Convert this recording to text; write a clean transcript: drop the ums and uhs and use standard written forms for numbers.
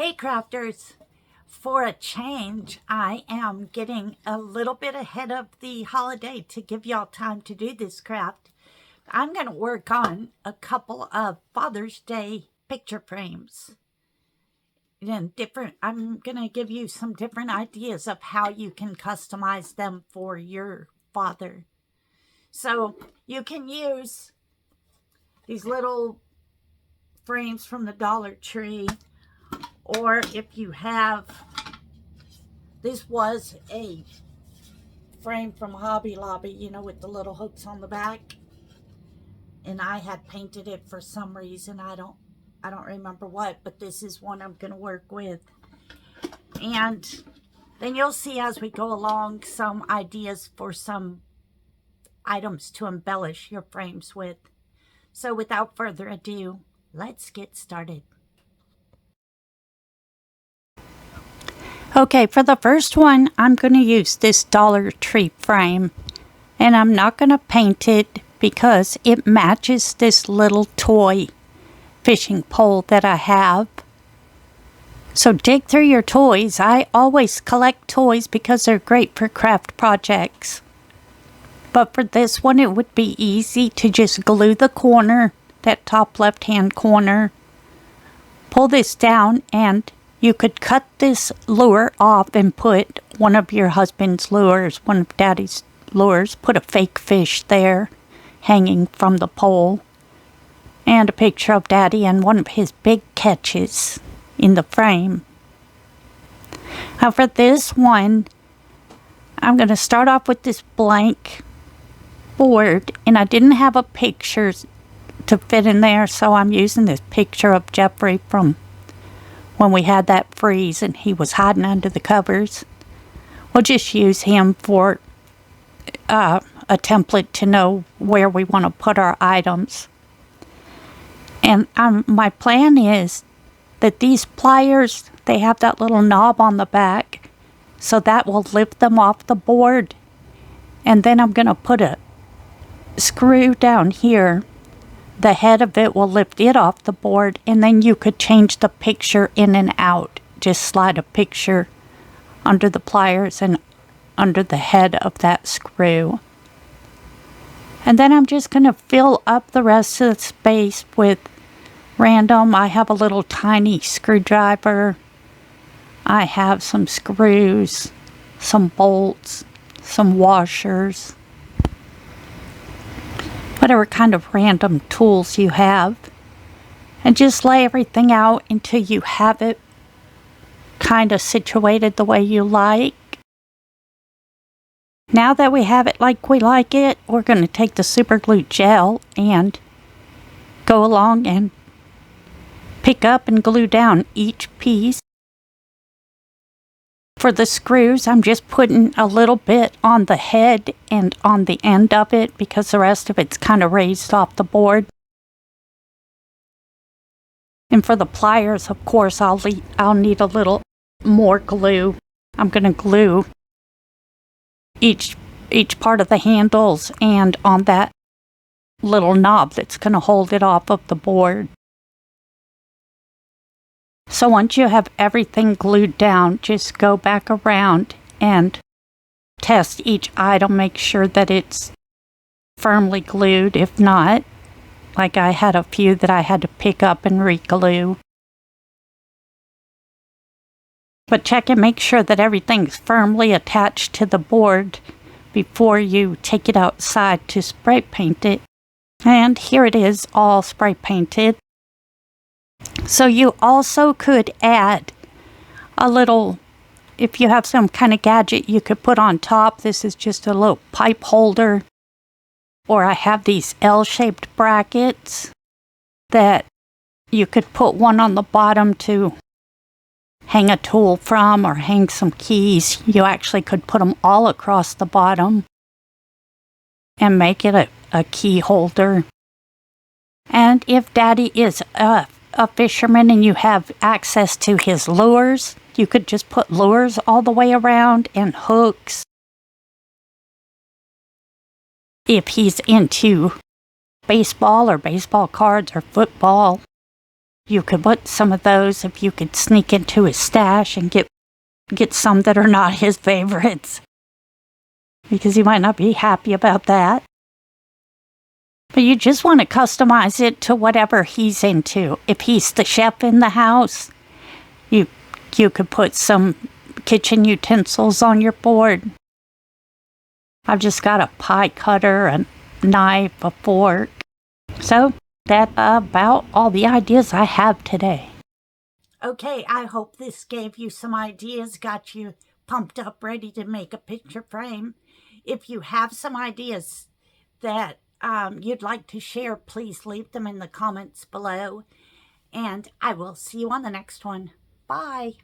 Hey crafters, for a change, I am getting a little bit ahead of the holiday to give y'all time to do this craft. I'm going to work on a couple of Father's Day picture frames. And I'm going to give you some different ideas of how you can customize them for your father. So you can use these little frames from the Dollar Tree. Or if you have, this was a frame from Hobby Lobby, you know, with the little hooks on the back. And I had painted it for some reason. I don't remember what, but this is one I'm going to work with. And then you'll see as we go along some ideas for some items to embellish your frames with. So without further ado, let's get started. Okay, for the first one, I'm going to use this Dollar Tree frame. And I'm not going to paint it because it matches this little toy fishing pole that I have. So dig through your toys. I always collect toys because they're great for craft projects. But for this one, it would be easy to just glue the corner, that top left-hand corner. Pull this down and you could cut this lure off and put one of your husband's lures, one of Daddy's lures. Put a fake fish there hanging from the pole. And a picture of Daddy and one of his big catches in the frame. Now for this one, I'm going to start off with this blank board. And I didn't have a picture to fit in there, so I'm using this picture of Jeffrey from when we had that freeze and he was hiding under the covers. We'll just use him for a template to know where we want to put our items. And my plan is that these pliers, they have that little knob on the back, so that will lift them off the board. And then I'm going to put a screw down here. The head of it will lift it off the board, and then you could change the picture in and out. Just slide a picture under the pliers and under the head of that screw. And then I'm just going to fill up the rest of the space with random. I have a little tiny screwdriver. I have some screws, some bolts, some washers. Whatever kind of random tools you have, and just lay everything out until you have it kind of situated the way you like. Now that we have it like we like it, we're going to take the super glue gel and go along and pick up and glue down each piece. For the screws, I'm just putting a little bit on the head and on the end of it because the rest of it's kind of raised off the board. And for the pliers, of course, I'll need a little more glue. I'm going to glue each part of the handles and on that little knob that's going to hold it off of the board. So once you have everything glued down, just go back around and test each item. Make sure that it's firmly glued. If not, like I had a few that I had to pick up and re-glue. But check and make sure that everything's firmly attached to the board before you take it outside to spray paint it. And here it is, all spray painted. So you also could add a little, if you have some kind of gadget you could put on top. This is just a little pipe holder. Or I have these L-shaped brackets that you could put one on the bottom to hang a tool from or hang some keys. You actually could put them all across the bottom and make it a key holder. And if Daddy is a fisherman and you have access to his lures, you could just put lures all the way around and hooks. If he's into baseball or baseball cards or football, You could put some of those if you could sneak into his stash and get some that are not his favorites, because he might not be happy about that. But you just want to customize it to whatever he's into. If he's the chef in the house, you could put some kitchen utensils on your board. I've just got a pie cutter, a knife, a fork. So that's about all the ideas I have today. Okay, I hope this gave you some ideas, got you pumped up, ready to make a picture frame. If you have some ideas that you'd like to share, please leave them in the comments below. And I will see you on the next one. Bye.